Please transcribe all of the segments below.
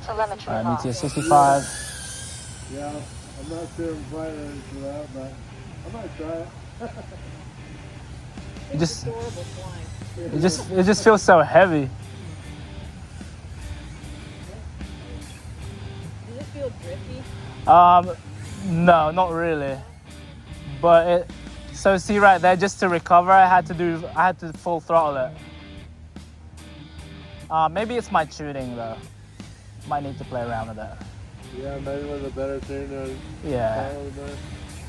Telemetry Meteor65. Yeah, I'm not sure I'm quite ready for that, but I might try it. It just feels so heavy. Does it feel drifty? No, not really. But so see right there, just to recover, I had to full throttle it. Maybe it's my tuning though. Might need to play around with it. Yeah, maybe with a better tuner. Yeah.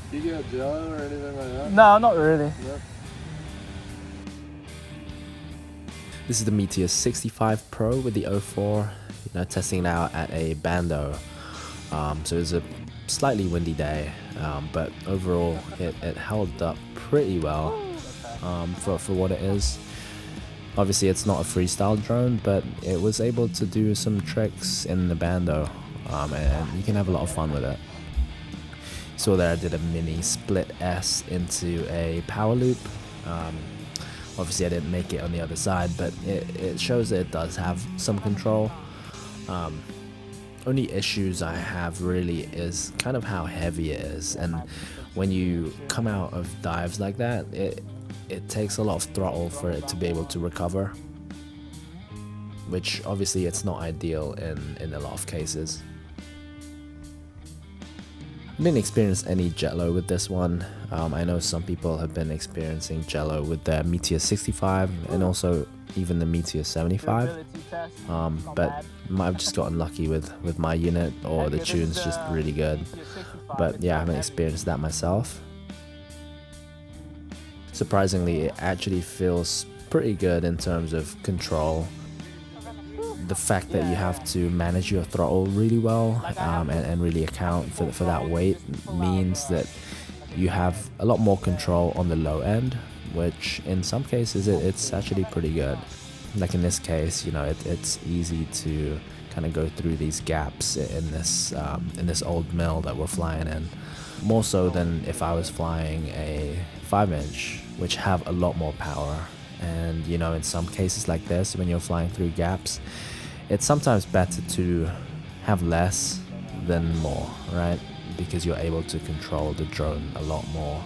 Do you get a jello or anything like that? No, not really. No. This is the Meteor65 Pro with the O4, testing it out at a Bando. So it's a slightly windy day, but overall it held up pretty well for what it is. Obviously it's not a freestyle drone, but it was able to do some tricks in the Bando, and you can have a lot of fun with it. So there I did a mini split S into a power loop. Obviously I didn't make it on the other side, but it shows that it does have some control. Only issues I have really is kind of how heavy it is, and when you come out of dives like that, it takes a lot of throttle for it to be able to recover, which obviously it's not ideal in a lot of cases. I didn't experience any jet low with this one. I know some people have been experiencing jet low with the Meteor65 and also even the Meteor75, but I've just gotten lucky with my unit, or the tune's just really good. But yeah, I haven't experienced that myself. Surprisingly, it actually feels pretty good in terms of control. The fact that you have to manage your throttle really well and really account for that weight means that you have a lot more control on the low end, which in some cases it's actually pretty good. Like in this case, it's easy to kind of go through these gaps in this old mill that we're flying in, more so than if I was flying a 5-inch, which have a lot more power. And in some cases like this, when you're flying through gaps, it's sometimes better to have less than more, right? Because you're able to control the drone a lot more.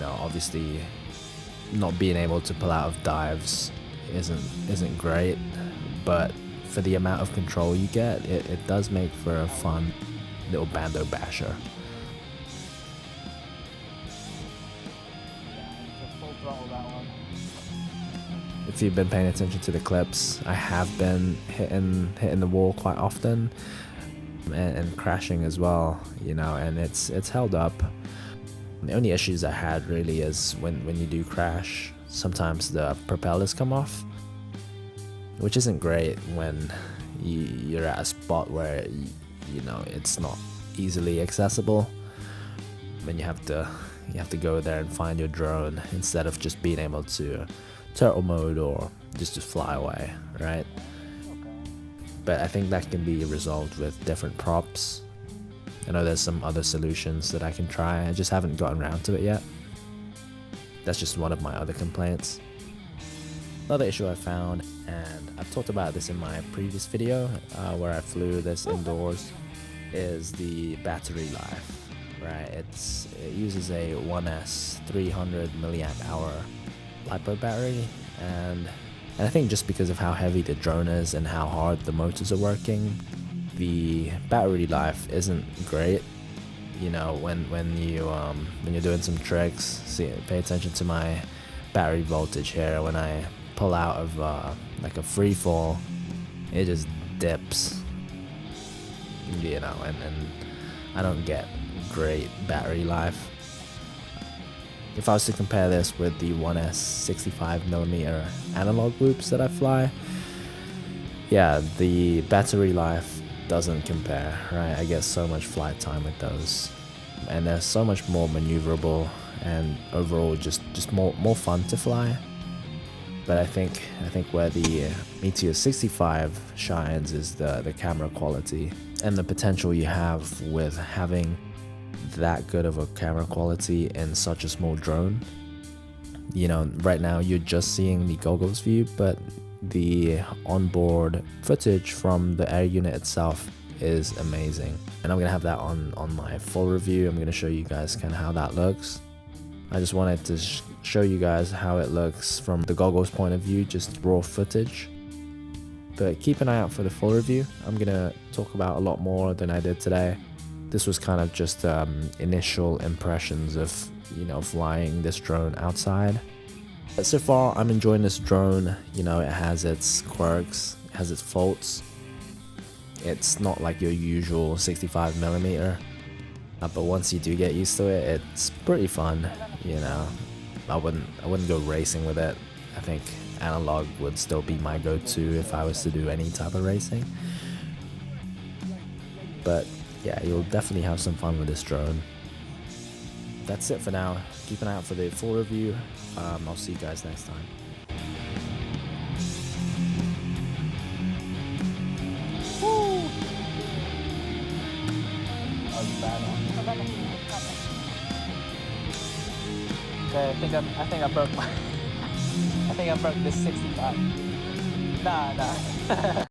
Obviously not being able to pull out of dives isn't great, but for the amount of control you get, it does make for a fun little Bando basher. If you've been paying attention to the clips, I have been hitting the wall quite often and crashing as well, and it's held up. The only issues I had really is when you do crash, sometimes the propellers come off, which isn't great when you're at a spot where it's not easily accessible, and you have to go there and find your drone instead of just being able to turtle mode or just fly away, right? But I think that can be resolved with different props. I know there's some other solutions that I can try, I just haven't gotten around to it yet. That's just one of my other complaints. Another issue I found, and I've talked about this in my previous video where I flew this indoors, is the battery life, right? It uses a 1S 300 milliamp hour LiPo battery, and I think just because of how heavy the drone is and how hard the motors are working, the battery life isn't great. When you're doing some tricks, pay attention to my battery voltage here. When I pull out of like a free fall, it just dips, and I don't get great battery life. If I was to compare this with the 1S 65mm analog loops that I fly, yeah, the battery life doesn't compare, right? I get so much flight time with those, and they're so much more maneuverable and overall just more fun to fly. But I think where the Meteor65 shines is the camera quality and the potential you have with having that good of a camera quality in such a small drone. Right now you're just seeing the goggles view, but the onboard footage from the air unit itself is amazing. And I'm gonna have that on my full review. I'm gonna show you guys kind of how that looks. I just wanted to show you guys how it looks from the goggles point of view, just raw footage. But keep an eye out for the full review. I'm gonna talk about a lot more than I did today. This was kind of just initial impressions of, you know, flying this drone outside. But so far, I'm enjoying this drone. You know, it has its quirks, it has its faults. It's not like your usual 65mm. But once you do get used to it, it's pretty fun. You know, I wouldn't go racing with it. I think analog would still be my go-to if I was to do any type of racing. But yeah, you'll definitely have some fun with this drone. That's it for now. Keep an eye out for the full review. I'll see you guys next time. Okay, I think I broke my I think I broke this 65. Nah.